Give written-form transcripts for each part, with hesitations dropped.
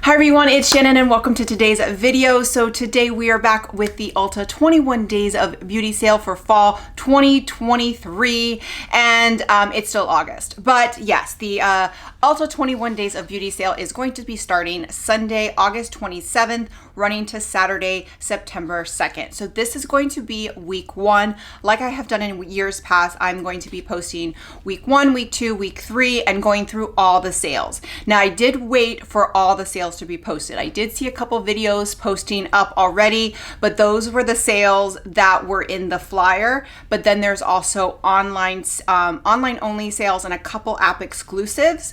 Hi everyone, it's Shannon and welcome to today's video. So today we are back with the Ulta 21 days of beauty sale for fall 2023 and it's still August. But yes, the Ulta 21 days of beauty sale is going to be starting Sunday, August 27th, running to Saturday, September 2nd. So this is going to be week one. Like I have done in years past, I'm going to be posting week one, week two, week three, and going through all the sales. Now I did wait for all the sales to be posted. I did see a couple videos posting up already, but those were the sales that were in the flyer. But then there's also online only sales and a couple app exclusives.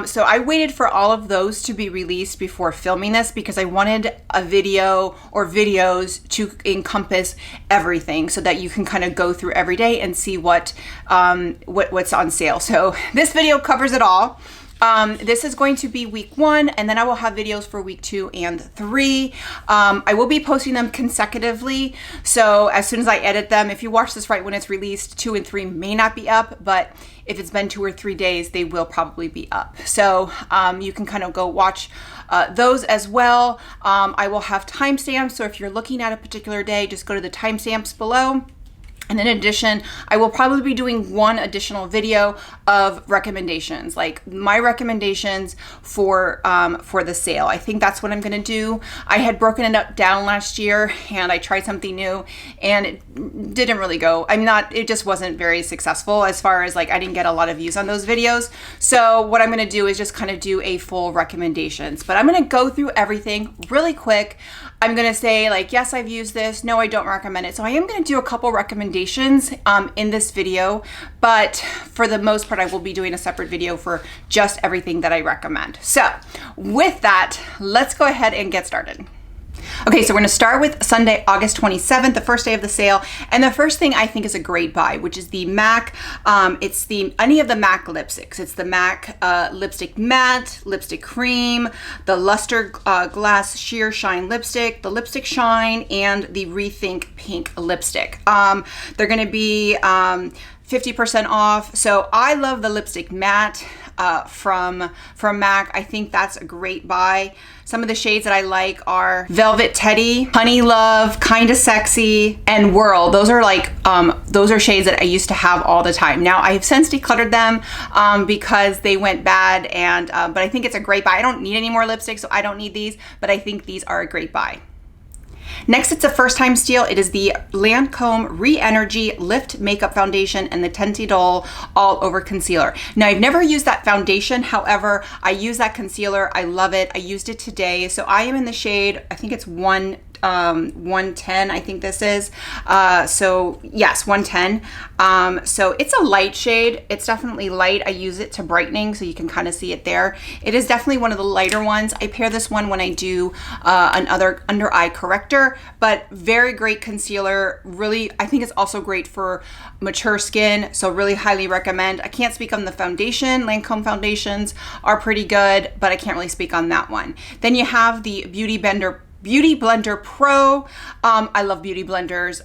So I waited for all of those to be released before filming this because I wanted a video or videos to encompass everything so that you can kind of go through every day and see what's on sale. So this video covers it all. This is going to be week one, and then I will have videos for week 2 and 3. I will be posting them consecutively. So as soon as I edit them, if you watch this right when it's released, 2 and 3 may not be up, but if it's been 2 or 3 days, they will probably be up. So you can kind of go watch those as well. I will have timestamps. So if you're looking at a particular day, just go to the timestamps below. And in addition, I will probably be doing one additional video of recommendations, like my recommendations for the sale. I think that's what I'm gonna do. I had broken it down last year and I tried something new and it didn't really go. It just wasn't very successful as far as like, I didn't get a lot of views on those videos. So what I'm gonna do is just kind of do a full recommendations, but I'm gonna go through everything really quick. I'm gonna say like, yes, I've used this. No, I don't recommend it. So I am gonna do a couple recommendations in this video, but for the most part, I will be doing a separate video for just everything that I recommend. So with that, let's go ahead and get started. Okay, so we're gonna start with Sunday, August 27th, the first day of the sale. And the first thing I think is a great buy, which is the MAC, any of the MAC lipsticks. It's the MAC Lipstick Matte, Lipstick Cream, the Lustreglass Sheer Shine Lipstick, the Lipstick Shine, and the Rethink Pink Lipstick. They're gonna be 50% off. So I love the Lipstick Matte from MAC. I think that's a great buy. Some of the shades that I like are Velvet Teddy, Honey Love, Kinda Sexy, and Whirl. Those are shades that I used to have all the time. Now I have since decluttered them because they went bad, but I think it's a great buy. I don't need any more lipsticks, so I don't need these, but I think these are a great buy. Next, it's a first time steal. It is the Lancome Re-Energy Lift Makeup Foundation and the Tentadol All Over Concealer. Now, I've never used that foundation. However, I use that concealer. I love it. I used it today. So I am in the shade, I think it's 110, I think this is. So yes, 110. So it's a light shade. It's definitely light. I use it to brightening, so you can kind of see it there. It is definitely one of the lighter ones. I pair this one when I do another under eye corrector, but very great concealer. Really, I think it's also great for mature skin, so really highly recommend. I can't speak on the foundation. Lancome foundations are pretty good, but I can't really speak on that one. Then you have the Beauty Blender Pro. I love beauty blenders.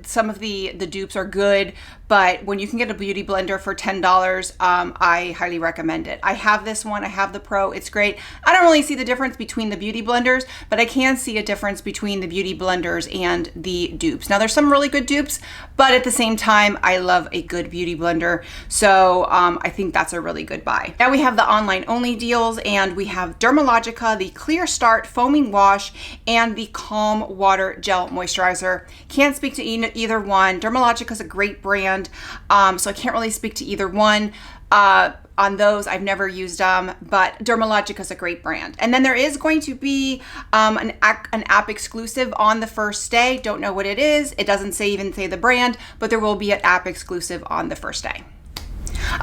Some of the dupes are good, but when you can get a beauty blender for $10, I highly recommend it. I have this one, I have the Pro, it's great. I don't really see the difference between the beauty blenders, but I can see a difference between the beauty blenders and the dupes. Now there's some really good dupes, but at the same time, I love a good beauty blender. So I think that's a really good buy. Now we have the online only deals, and we have Dermalogica, the Clear Start Foaming Wash, and the Calm Water Gel Moisturizer. Can't speak to either one. Dermalogica is a great brand, so I can't really speak to either one. On those, I've never used them, but Dermalogica is a great brand. And then there is going to be an app exclusive on the first day. Don't know what it is. It doesn't even say the brand, but there will be an app exclusive on the first day.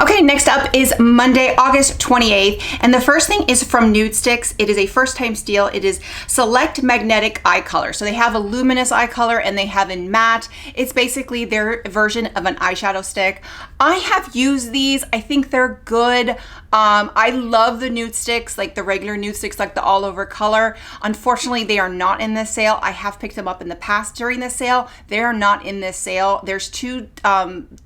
Okay, next up is Monday, August 28th, and the first thing is from Nudestix. It is a first time steal. It is Select Magnetic Eye Color. So they have a luminous eye color and they have in matte. It's basically their version of an eyeshadow stick. I have used these. I think they're good. I love the Nudestix, like the regular Nudestix, like the all over color. Unfortunately, they are not in this sale. I have picked them up in the past during this sale. They are not in this sale. There's two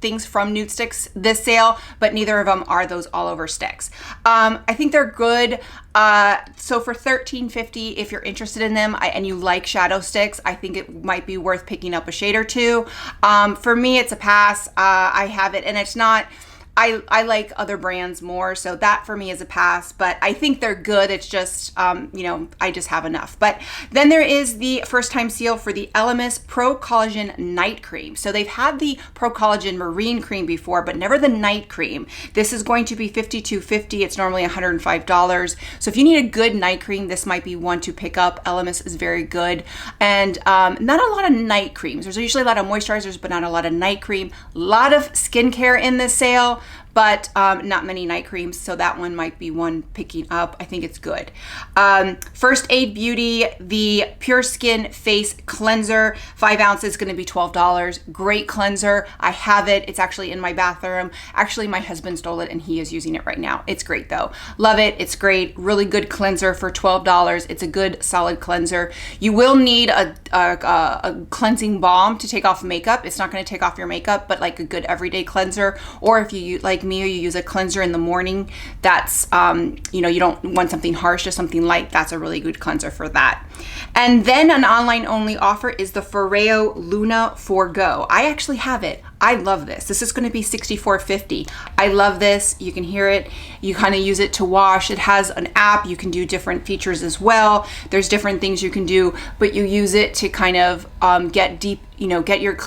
things from Nudestix this sale, but neither of them are those all over sticks. I think they're good. So for $13.50, if you're interested in them and you like shadow sticks, I think it might be worth picking up a shade or two. For me, it's a pass. I have it, and it's not, I like other brands more, so that for me is a pass, but I think they're good. It's just, you know, I just have enough. But then there is the first time seal for the Elemis Pro-Collagen Night Cream. So they've had the Pro-Collagen Marine Cream before, but never the Night Cream. This is going to be $52.50. It's normally $105. So if you need a good night cream, this might be one to pick up. Elemis is very good. And not a lot of night creams. There's usually a lot of moisturizers, but not a lot of night cream. A lot of skincare in this sale, but not many night creams, so that one might be one picking up. I think it's good. First Aid Beauty, the Pure Skin Face Cleanser, 5 ounces, is gonna be $12. Great cleanser. I have it. It's actually in my bathroom. Actually, my husband stole it and he is using it right now. It's great though. Love it. It's great. Really good cleanser for $12. It's a good solid cleanser. You will need a cleansing balm to take off makeup. It's not gonna take off your makeup, but like a good everyday cleanser. Or if you like me, or you use a cleanser in the morning, that's you know, you don't want something harsh, just something light, that's a really good cleanser for that. And then an online only offer is the Foreo LUNA For Go. I actually have it. I love this. This is going to be $64.50. I love this. You can hear it. You kind of use it to wash. It has an app. You can do different features as well. There's different things you can do, but you use it to kind of get deep, you know,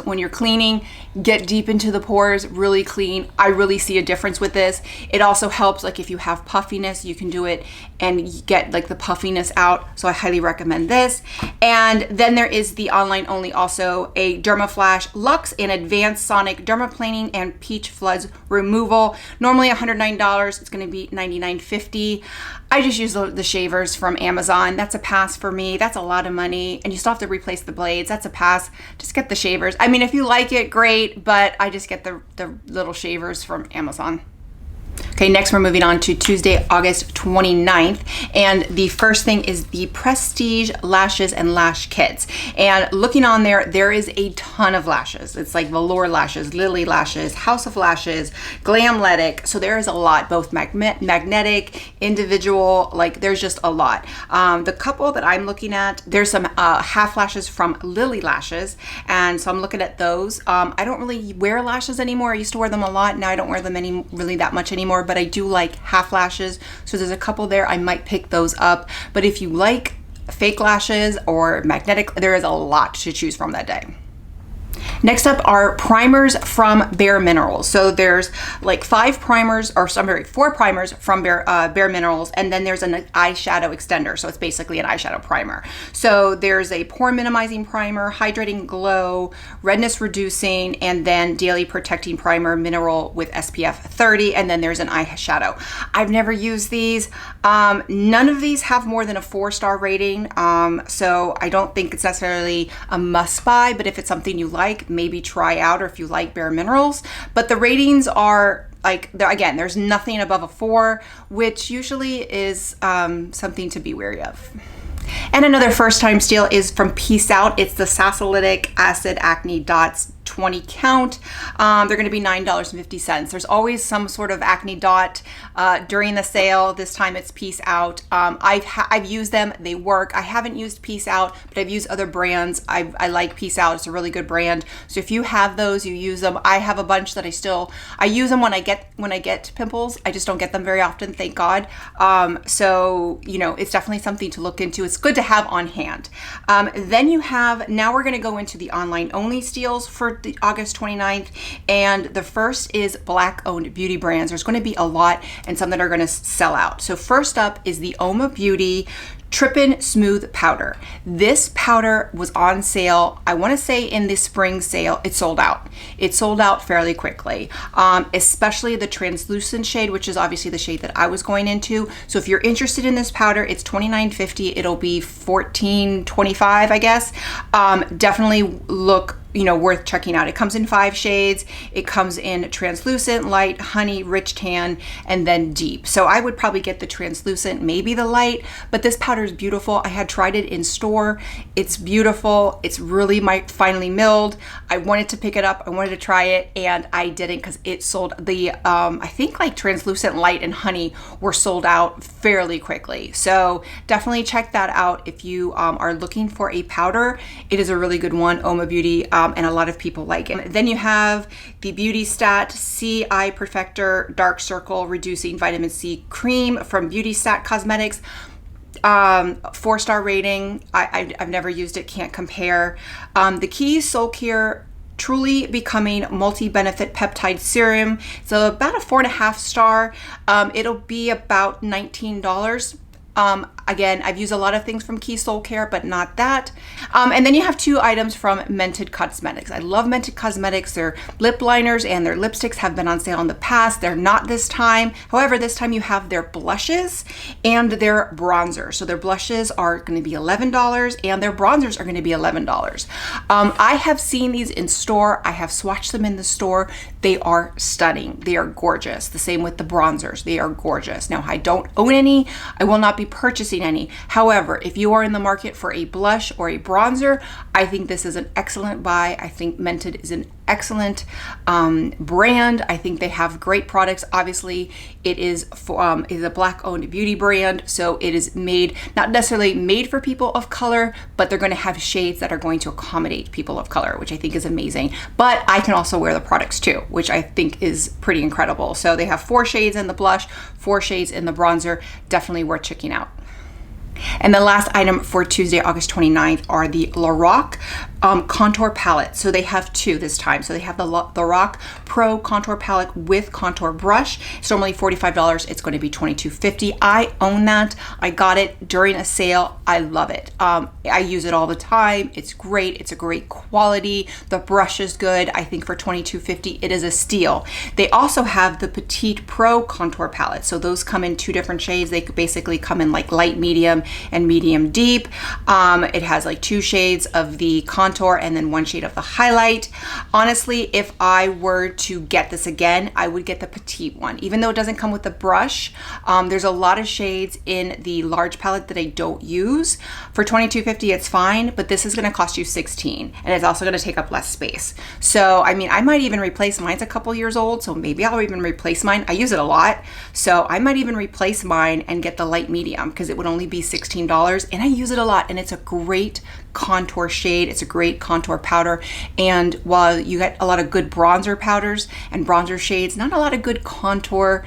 when you're cleaning, get deep into the pores, really clean. I really see a difference with this. It also helps, like if you have puffiness, you can do it and get like the puffiness out. So I highly recommend this. And then there is the online only also a DERMAFLASH Luxe and Advanced Sonic Dermaplaning and Peach Fuzz Removal. Normally $109, it's gonna be $99.50. I just use the shavers from Amazon. That's a pass for me. That's a lot of money. And you still have to replace the blades. That's a pass. Just get the shavers. I mean, if you like it, great, but I just get the little shavers from Amazon. Okay, next we're moving on to Tuesday, August 29th. And the first thing is the Prestige Lashes and Lash Kits. And looking on there, there is a ton of lashes. It's like velour lashes, lily lashes, House of Lashes, Glamletic. So there is a lot, both magnetic, individual, like there's just a lot. The couple that I'm looking at, there's some half lashes from Lily Lashes. And so I'm looking at those. I don't really wear lashes anymore. I used to wear them a lot. Now I don't wear them really that much anymore, but I do like half lashes. So there's a couple there. I might pick those up. But if you like fake lashes or magnetic, there is a lot to choose from that day. Next up are primers from Bare Minerals. So there's like 4 primers from Bare Minerals, and then there's an eyeshadow extender. So it's basically an eyeshadow primer. So there's a pore minimizing primer, hydrating glow, redness reducing, and then daily protecting primer, mineral with SPF 30, and then there's an eyeshadow. I've never used these. None of these have more than a 4-star rating. So I don't think it's necessarily a must buy, but if it's something you like, maybe try out, or if you like Bare Minerals. But the ratings are like, again, there's nothing above a 4, which usually is something to be wary of. And another first time steal is from Peace Out. It's the Salicylic Acid Acne Dots 20 count. They're going to be $9.50. There's always some sort of acne dot during the sale. This time it's Peace Out. I've used them. They work. I haven't used Peace Out, but I've used other brands. I like Peace Out. It's a really good brand. So if you have those, you use them. I have a bunch that I use them when I get pimples. I just don't get them very often, thank God. So you know, it's definitely something to look into. It's good to have on hand. Then now we're going to go into the online only steals for the August 29th, and the first is Black owned beauty brands. There's going to be a lot and some that are going to sell out. So first up is the Oma Beauty Trippin' Smooth Powder. This powder was on sale, I want to say in the spring sale. It sold out. It sold out fairly quickly, especially the translucent shade, which is obviously the shade that I was going into. So if you're interested in this powder, it's $29.50. It'll be $14.25, I guess. Definitely look, worth checking out. It comes in 5 shades. It comes in translucent, light, honey, rich tan, and then deep. So I would probably get the translucent, maybe the light, but this powder is beautiful. I had tried it in store. It's beautiful. It's really finely milled. I wanted to pick it up. I wanted to try it, and I didn't because it sold. The I think like translucent, light, and honey were sold out fairly quickly. So definitely check that out if you are looking for a powder. It is a really good one, Oma Beauty, and a lot of people like it. Then you have the Beauty Stat C Eye Perfector Dark Circle Reducing Vitamin C Cream from Beauty Stat Cosmetics. 4-star rating. I've never used it, can't compare. The Keys Soul Care Truly Becoming Multi-Benefit Peptide Serum. So about a 4.5 star. It'll be about $19. Again, I've used a lot of things from Key Soul Care, but not that. And then you have 2 items from Mented Cosmetics. I love Mented Cosmetics. Their lip liners and their lipsticks have been on sale in the past. They're not this time. However, this time you have their blushes and their bronzers. So their blushes are going to be $11 and their bronzers are going to be $11. I have seen these in store. I have swatched them in the store. They are stunning. They are gorgeous. The same with the bronzers. They are gorgeous. Now, I don't own any. I will not be purchasing any. However, if you are in the market for a blush or a bronzer, I think this is an excellent buy. I think Mented is an excellent brand. I think they have great products. Obviously, it is a Black-owned beauty brand, so it is made, not necessarily made for people of color, but they're going to have shades that are going to accommodate people of color, which I think is amazing. But I can also wear the products too, which I think is pretty incredible. So they have 4 shades in the blush, 4 shades in the bronzer. Definitely worth checking out. And the last item for Tuesday, August 29th are the Lorac contour palette. So they have 2 this time. So they have the Lorac Pro Contour Palette with contour brush. It's normally $45. It's going to be $22.50. I own that. I got it during a sale. I love it. I use it all the time. It's great. It's a great quality. The brush is good. I think for $22.50, it is a steal. They also have the Petite Pro Contour Palette. So those come in 2 different shades. They basically come in like light medium and medium deep. It has like 2 shades of the contour and then 1 shade of the highlight. Honestly, if I were to get this again, I would get the petite one. Even though it doesn't come with the brush, there's a lot of shades in the large palette that I don't use. For $22.50, it's fine, but this is gonna cost you $16, and it's also gonna take up less space. So, I mean, I might even replace, mine's a couple years old, so maybe I'll even replace mine. I use it a lot, so I might even replace mine and get the light medium because it would only be $16, and I use it a lot, and it's a great contour shade. It's a great contour powder, and while you get a lot of good bronzer powders and bronzer shades, not a lot of good contour,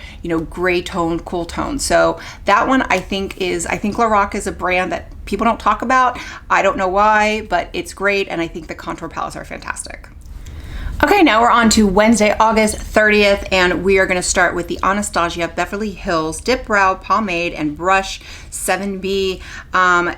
gray tone, cool tone. So that one I think Lorac is a brand that people don't talk about. I don't know why, but it's great, and I think the contour palettes are fantastic. Okay, now we're on to Wednesday, August 30th, and we are going to start with the Anastasia Beverly Hills Dip Brow Pomade and Brush 7B.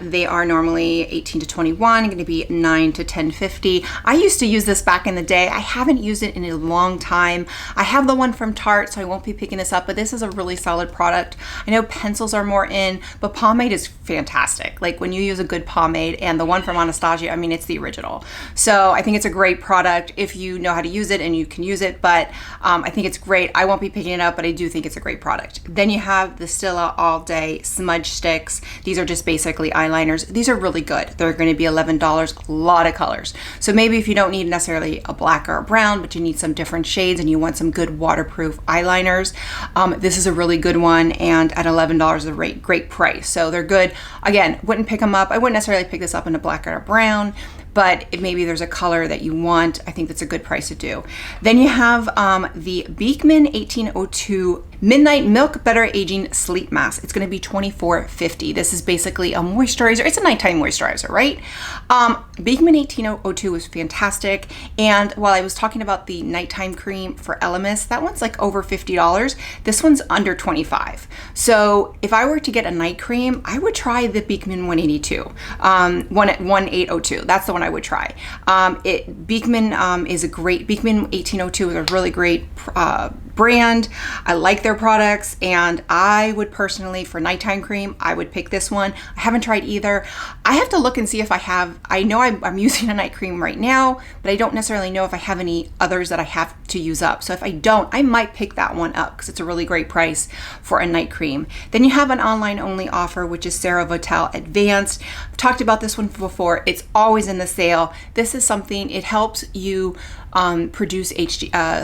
They are normally $18 to $21, going to be $9 to $10.50. I used to use this back in the day. I haven't used it in a long time. I have the one from Tarte, so I won't be picking this up, but this is a really solid product. I know pencils are more in, but pomade is fantastic. Like when you use a good pomade, and the one from Anastasia, I mean, it's the original. So I think it's a great product if you know how to use it and you can use it, but I think it's great. I won't be picking it up, but I do think it's a great product. Then you have the Stila All Day Smudge Sticks. These are just basically eyeliners. These are really good. They're going to be $11, a lot of colors. So maybe if you don't need necessarily a black or a brown, but you need some different shades and you want some good waterproof eyeliners, this is a really good one, and at $11 is a great price. So they're good. Again, wouldn't pick them up. I wouldn't necessarily pick this up in a black or a brown, but if maybe there's a color that you want, I think that's a good price to do. Then you have the Beekman 1802 Midnight Milk Better Aging Sleep Mask. It's going to be $24.50. This is basically a moisturizer. It's a nighttime moisturizer, right? Beekman 1802 is fantastic. And while I was talking about the nighttime cream for Elemis, that one's like over $50. This one's under $25. So if I were to get a night cream, I would try the Beekman 182, 1802. That's the one I would try. Beekman is a great, Beekman 1802 is a really great brand. I like their products, and I would personally, for nighttime cream, I would pick this one. I haven't tried either. I have to look and see if I have, I know I'm using a night cream right now, but I don't necessarily know if I have any others that I have to use up. So if I don't, I might pick that one up because it's a really great price for a night cream. Then you have an online only offer, which is CeraVital Advanced. I've talked about this one before. It's always in the sale. This is something, it helps you produce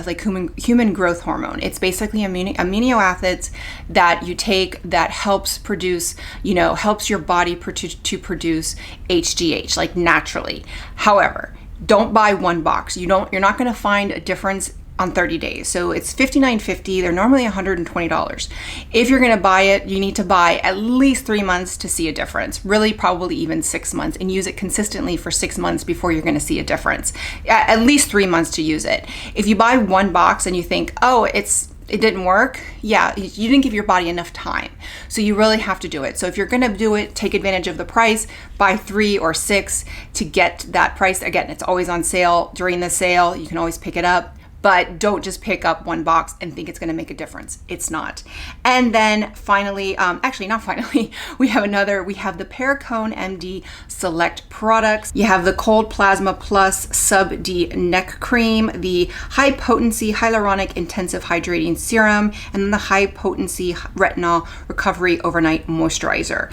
like human growth hormone. It's basically amino acids that you take that helps produce, helps your body to produce HGH, like naturally. However, don't buy one box. You're not going to find a difference on 30 days. So it's $59.50. They're normally $120. If you're going to buy it, you need to buy at least 3 months to see a difference. Really, probably even 6 months, and use it consistently for 6 months before you're going to see a difference. At least 3 months to use it. If you buy one box and you think, oh, it didn't work, yeah, you didn't give your body enough time. So you really have to do it. So if you're gonna do it, take advantage of the price, buy 3 or 6 to get that price. Again, it's always on sale. During the sale, you can always pick it up. But don't just pick up one box and think it's going to make a difference. It's not. And then finally, actually not finally, we have the Pericone MD Select products. You have the Cold Plasma Plus Sub D Neck Cream, the High Potency Hyaluronic Intensive Hydrating Serum, and then the High Potency Retinol Recovery Overnight Moisturizer.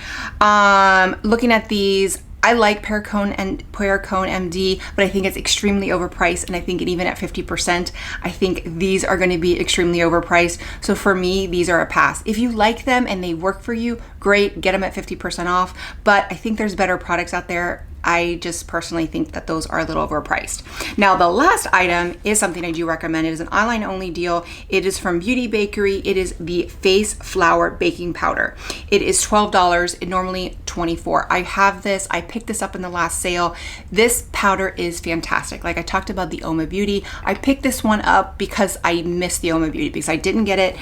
Looking at these, I like Pericone MD, but I think it's extremely overpriced, and I think even at 50%, I think these are going to be extremely overpriced. So for me, these are a pass. If you like them and they work for you, great, get them at 50% off, but I think there's better products out there. I just personally think that those are a little overpriced. Now, the last item is something I do recommend. It is an online only deal. It is from Beauty Bakery. It is the Face Flour Baking Powder. It is $12. It normally $24. I have this. I picked this up in the last sale. This powder is fantastic. Like I talked about the Oma Beauty. I picked this one up because I missed the Oma Beauty because I didn't get it.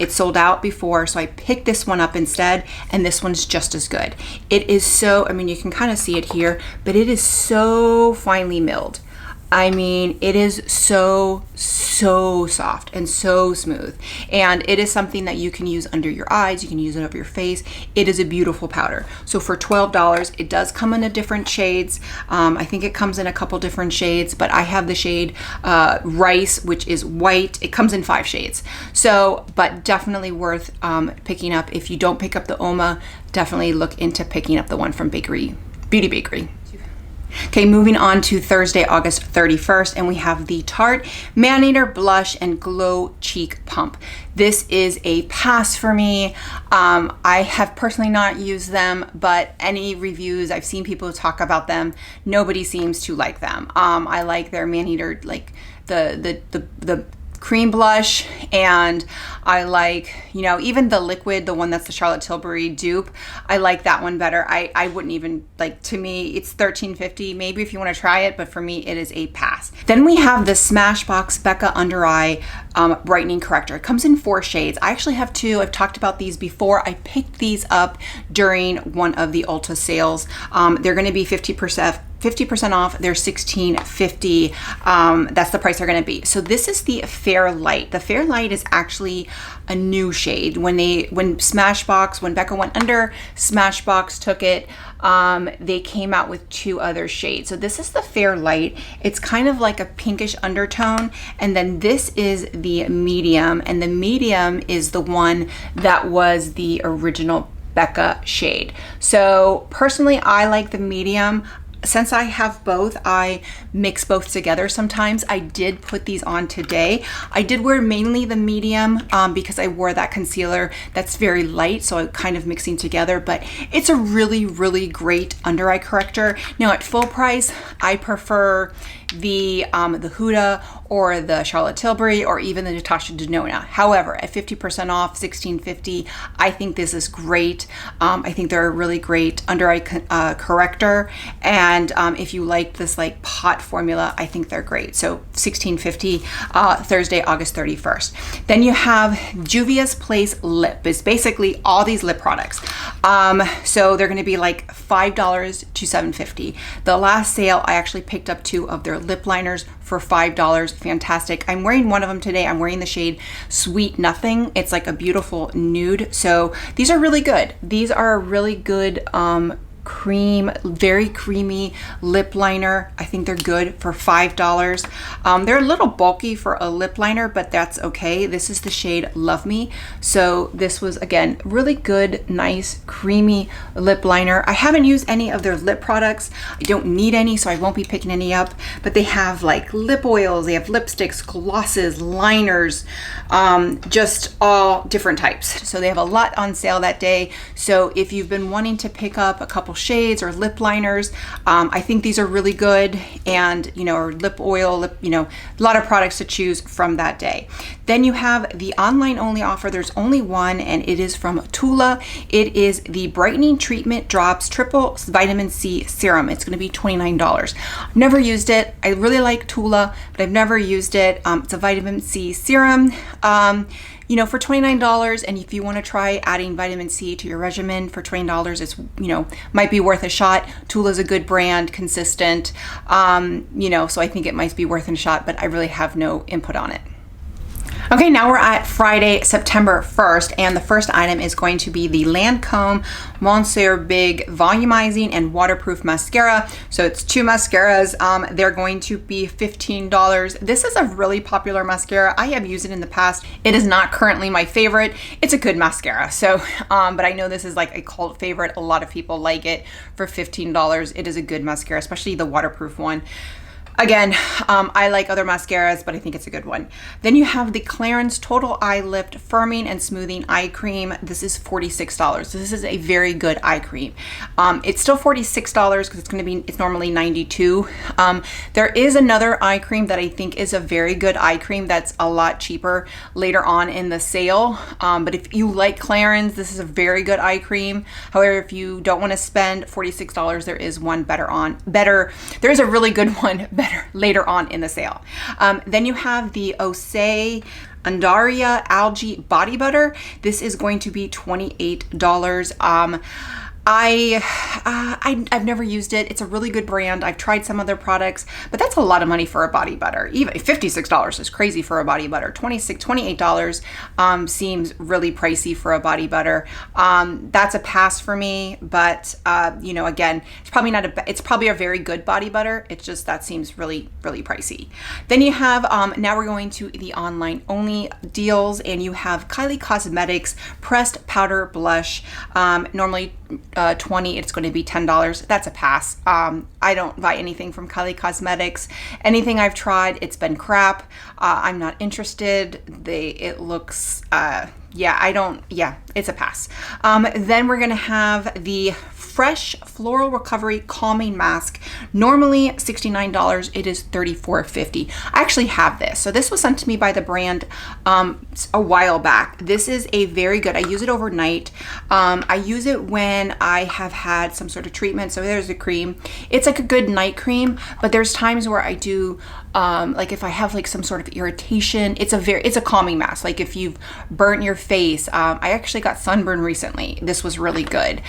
It sold out before, so I picked this one up instead, and this one's just as good. It is so, I mean, you can kind of see it here, but it is so finely milled. I mean, it is so soft and so smooth. And it is something that you can use under your eyes. You can use it over your face. It is a beautiful powder. So for $12, it does come in different shades. I think it comes in a couple different shades, but I have the shade Rice, which is white. It comes in 5 shades. So, but definitely worth picking up. If you don't pick up the Oma, definitely look into picking up the one from Beauty Bakery. Okay, moving on to Thursday, August 31st, and we have the Tarte Maninator Blush and Glow Cheek Pump. This is a pass for me. I have personally not used them, but any reviews, I've seen people talk about them. Nobody seems to like them. I like their Maninator, like the cream blush, and I like, even the liquid, the one that's the Charlotte Tilbury dupe, I like that one better. I wouldn't even, like, to me, it's $13.50, maybe if you want to try it, but for me, it is a pass. Then we have the Smashbox Becca Under Eye Brightening Corrector. It comes in 4 shades. I actually have 2. I've talked about these before. I picked these up during one of the Ulta sales. They're going to be 50% off. They're $16.50. That's the price they're going to be. So this is the Fair Light. The Fair Light is actually a new shade. When Becca went under, Smashbox took it. They came out with 2 other shades. So this is the Fair Light. It's kind of like a pinkish undertone, and then this is the medium, and the medium is the one that was the original Becca shade. So personally, I like the medium. Since I have both, I mix both together sometimes. I did put these on today. I did wear mainly the medium because I wore that concealer that's very light, so I'm kind of mixing together, but it's a really, really great under eye corrector. Now at full price, I prefer the Huda or the Charlotte Tilbury or even the Natasha Denona. However, at 50% off, $16.50, I think this is great. I think they're a really great under eye corrector, and if you like this like pot formula, I think they're great. So $16.50, Thursday, August 31st. Then you have Juvia's Place Lip. It's basically all these lip products. So they're going to be like $5 to $7.50. The last sale, I actually picked up 2 of their lip liners for $5. Fantastic. I'm wearing one of them today. I'm wearing the shade Sweet Nothing. It's like a beautiful nude. So these are really good. These are a really good cream, very creamy lip liner. I think they're good for $5. They're a little bulky for a lip liner, but that's okay. This is the shade Love Me. So this was, again, really good, nice, creamy lip liner. I haven't used any of their lip products. I don't need any, so I won't be picking any up, but they have like lip oils, they have lipsticks, glosses, liners, just all different types. So they have a lot on sale that day. So if you've been wanting to pick up a couple shades or lip liners, I think these are really good, and or lip oil, a lot of products to choose from that day. Then you have the online only offer. There's only one, and it is from Tula. It is the Brightening Treatment Drops Triple Vitamin C Serum. It's going to be $29. I've never used it. I really like Tula, but I've never used it. It's a vitamin C serum. For $29, and if you want to try adding vitamin C to your regimen for $20, it's might be worth a shot. Tula's a good brand, consistent, so I think it might be worth a shot, but I really have no input on it. Okay, now we're at Friday, September 1st, and the first item is going to be the Lancome Monsieur Big Volumizing and Waterproof Mascara. So it's 2 mascaras. They're going to be $15. This is a really popular mascara. I have used it in the past. It is not currently my favorite. It's a good mascara. So, but I know this is like a cult favorite. A lot of people like it for $15. It is a good mascara, especially the waterproof one. Again, I like other mascaras, but I think it's a good one. Then you have the Clarins Total Eye Lift Firming and Smoothing Eye Cream. This is $46. This is a very good eye cream. It's still $46 because it's normally $92. There is another eye cream that I think is a very good eye cream that's a lot cheaper later on in the sale. But if you like Clarins, this is a very good eye cream. However, if you don't want to spend $46, there is one there is a really good one later on in the sale. Then you have the Osei Andaria Algae Body Butter. This is going to be $28. I've never used it. It's a really good brand. I've tried some other products, but that's a lot of money for a body butter. Even $56 is crazy for a body butter. $28 seems really pricey for a body butter. That's a pass for me, but again, it's probably a very good body butter. It's just that seems really, really pricey. Then you have, now we're going to the online only deals, and you have Kylie Cosmetics Pressed Powder Blush. Normally $20, it's going to be $10. That's a pass. I don't buy anything from Kylie Cosmetics. Anything I've tried, it's been crap. I'm not interested. It looks, it's a pass. Then we're going to have the Fresh Floral Recovery Calming Mask. Normally $69, it is $34.50. I actually have this. So this was sent to me by the brand a while back. This is a very good, I use it overnight. I use it when I have had some sort of treatment. So there's the cream. It's like a good night cream, but there's times where I do, like if I have like some sort of irritation, it's a calming mask. Like if you've burnt your face, I actually got sunburn recently. This was really good.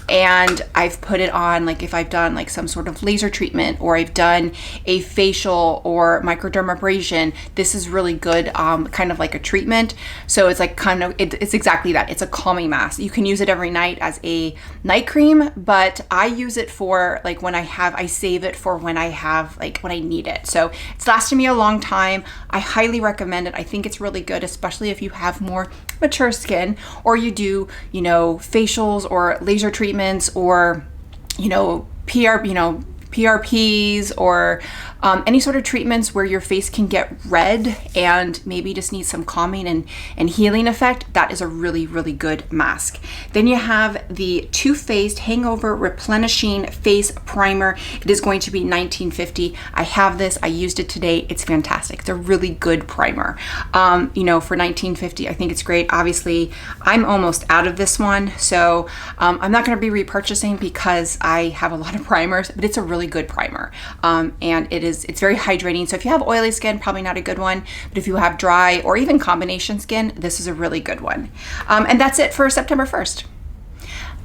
And I've put it on, like if I've done like some sort of laser treatment, or I've done a facial or microdermabrasion, this is really good, kind of like a treatment. So it's like it's exactly that. It's a calming mask. You can use it every night as a night cream, but I use it for like I save it for when I need it. So it's lasted me a long time. I highly recommend it. I think it's really good, especially if you have more mature skin, or you do, facials or laser treatments, or, PR, PRPs or any sort of treatments where your face can get red and maybe just need some calming and healing effect, that is a really, really good mask. Then you have the Too Faced Hangover Replenishing Face Primer. It is going to be $19.50. I have this, I used it today. It's fantastic. It's a really good primer. You know, for $19.50, I think it's great. Obviously, I'm almost out of this one, so I'm not going to be repurchasing because I have a lot of primers, but it's a really good primer. And it's very hydrating. So if you have oily skin, probably not a good one, but if you have dry or even combination skin, this is a really good one. And that's it for September 1st.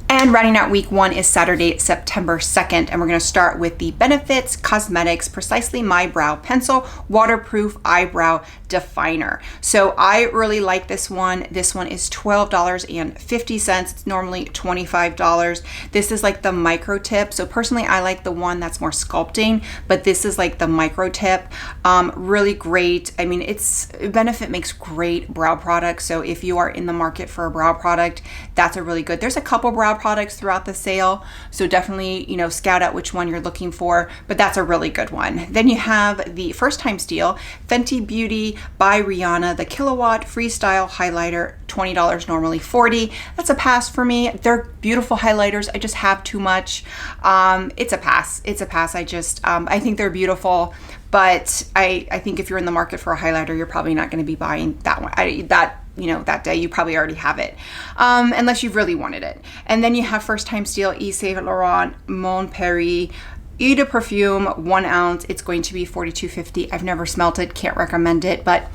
And rounding out week 1 is Saturday, September 2nd. And we're going to start with the Benefits Cosmetics Precisely My Brow Pencil Waterproof Eyebrow Definer. So I really like this one. This one is $12.50. It's normally $25. This is like the micro tip. So personally, I like the one that's more sculpting, but this is like the micro tip. Really great. I mean, Benefit makes great brow products. So if you are in the market for a brow product, that's a really good. There's a couple brow products throughout the sale, so definitely, you know, scout out which one you're looking for, but that's a really good one. Then you have the First Time Steal Fenty Beauty by Rihanna, the Kilowatt Freestyle Highlighter, $20, normally $40. That's a pass for me. They're beautiful highlighters. I just have too much. It's a pass. It's a pass. I think they're beautiful, but I think if you're in the market for a highlighter, you're probably not going to be buying that one. That day you probably already have it, unless you've really wanted it. And then you have First Time Steal Yves Saint Laurent Mon Paris Eau de Perfume, 1 ounce. It's going to be $42.50. I've never smelt it, can't recommend it, but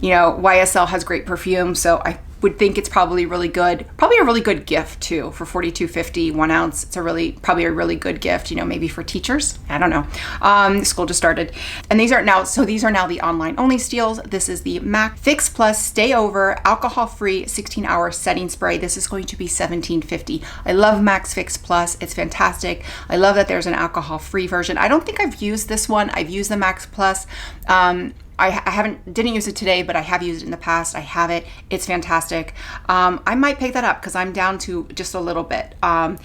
you know, YSL has great perfume, so I would think it's probably really good. Probably a really good gift too for $42.50, 1 ounce. It's probably a really good gift, you know, maybe for teachers. I don't know. School just started. And these are now the online only steals. This is the MAC Fix Plus Stay Over Alcohol-Free 16-hour setting spray. This is going to be $17.50. I love MAC's Fix Plus. It's fantastic. I love that there's an alcohol-free version. I don't think I've used this one. I've used the MAC Plus. I didn't use it today, but I have used it in the past. I have it. It's fantastic. I might pick that up because I'm down to just a little bit. I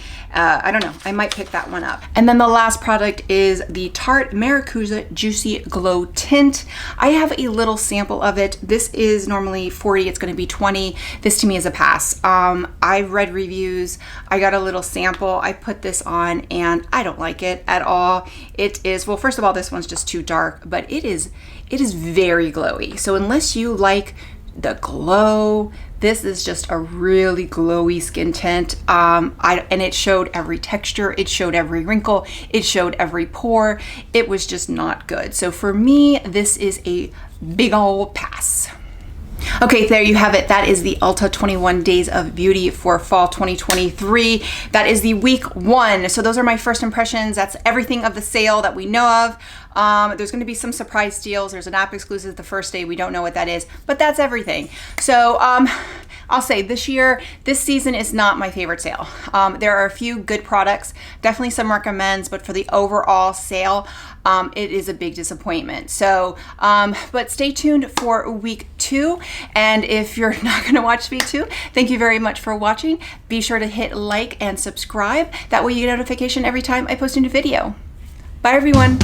don't know. I might pick that one up. And then the last product is the Tarte Maracuja Juicy Glow Tint. I have a little sample of it. This is normally $40. It's going to be $20. This to me is a pass. I've read reviews. I got a little sample. I put this on and I don't like it at all. It is, well, first of all, this one's just too dark, but it is very glowy. So unless you like the glow, this is just a really glowy skin tint. And it showed every texture, it showed every wrinkle, it showed every pore. It was just not good. So for me, this is a big old pass. Okay, there you have it. That is the Ulta 21 Days of Beauty for fall 2023. That is the week 1. So those are my first impressions. That's everything of the sale that we know of. There's going to be some surprise deals. There's an app exclusive the first day. We don't know what that is, but that's everything. So I'll say this season is not my favorite sale. There are a few good products, definitely some recommends, but for the overall sale, it is a big disappointment. So, but stay tuned for week 2. And if you're not going to watch week 2, thank you very much for watching. Be sure to hit like and subscribe. That way you get a notification every time I post a new video. Bye everyone.